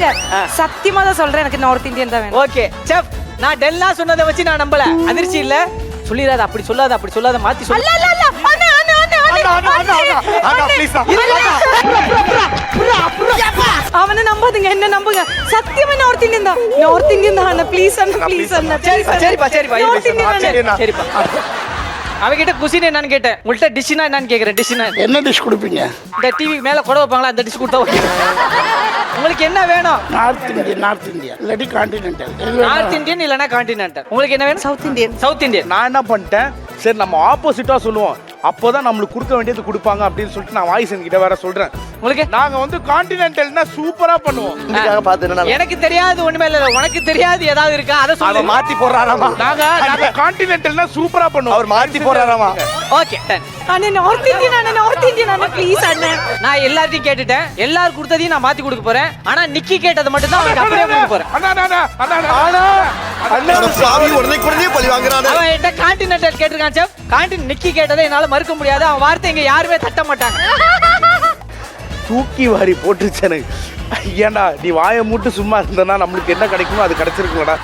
இருங்க சத்தியமா தான் சொல்றேன், எனக்கு நார்த் இந்தியன் தான் வேணும். ஓகே செஃப், நான் டெல்லா சொன்னதை வச்சு நான் நம்பல. அதிர்ச்சி இல்ல, சொல்லிடாத, அப்படி சொல்லாத, அப்படி சொல்லாத, மாத்தி சொல்லு. அல்ல அல்ல அல்ல அண்ணா அண்ணா அண்ணா அவனை நம்பாதீங்க, என்ன நம்புங்க. சத்தியமா நார்த் இந்தியன் தான், நார்த் இந்தியன் தான் அண்ணா. ப்ளீஸ் அண்ணா, ப்ளீஸ் அண்ணா. சரிப்பா சரிப்பா நார்த் இந்தியன். சரிப்பா. அவகிட்ட குசின் என்னன்னு கேட்டேன், உங்கள்கிட்ட டிஷ்னா என்னன்னு கேக்குறேன். டிஷ்னா என்ன டிஷ் கொடுப்பீங்க? இந்த டிவி மேல கொடை வைப்பாங்களா, அந்த டிஷ் கொடுத்தா ஓகே. உங்களுக்கு என்ன வேணும்? நார்த் இந்தியா இல்லாட்டி கான்டினென்டல். நார்த் இந்தியன் இல்லனா கான்டினென்டல். உங்களுக்கு என்ன வேணும்? South Indian. South Indian. நான் என்ன பண்ணிட்டேன், சரி நம்ம ஆப்போசிட்டா சொல்லுவோம், அப்போதான் நம்மளுக்கு கொடுக்க வேண்டியது கொடுப்பாங்க அப்படின்னு சொல்லிட்டு நான் வாய்ஸ் கிட்ட வேற சொல்றேன். உங்களுக்கு நாங்க வந்து கான்டினென்டல்னா சூப்பரா பண்ணுவோம். இதுக்காக பார்த்து எனக்கு தெரியாது ஒண்ணுமே இல்ல. உனக்கு தெரியாது ஏதாவது இருக்கா அதை சொல்லு. மாத்தி போடுறாராமா? நாங்க கான்டினென்டல்னா சூப்பரா பண்ணுவோம். அவர் மாத்தி போடுறாராமா? Okay done. அண்ணா நார்த் இந்தியன் அண்ணா, நார்த் இந்தியன் அண்ணா ப்ளீஸ் அண்ணா. நான் எல்லாத்தையும் கேட்டுட்டேன், எல்லாரும் கொடுத்ததையும் நான் மாத்தி கொடுக்க போறேன். ஆனா நிக்கி கேட்டது மட்டும் தான் அவனுக்கு அப்படியே கொடுக்க போறேன். அவன் என்கிட்ட கான்டினென்டல் கேட்டிருக்கான் செஃப். நிக்கி கேட்டதை என்னால மறுக்க முடியாது. அவன் வார்த்தை இங்க யாருமே தட்ட மாட்டாங்க. தூக்கி வாரி போட்டுருச்சு எனக்கு. ஏன்டா நீ வாயை மூட்டு சும்மா இருந்தனா நம்மளுக்கு என்ன கிடைக்குமோ அது கிடைச்சிருக்கும்டா.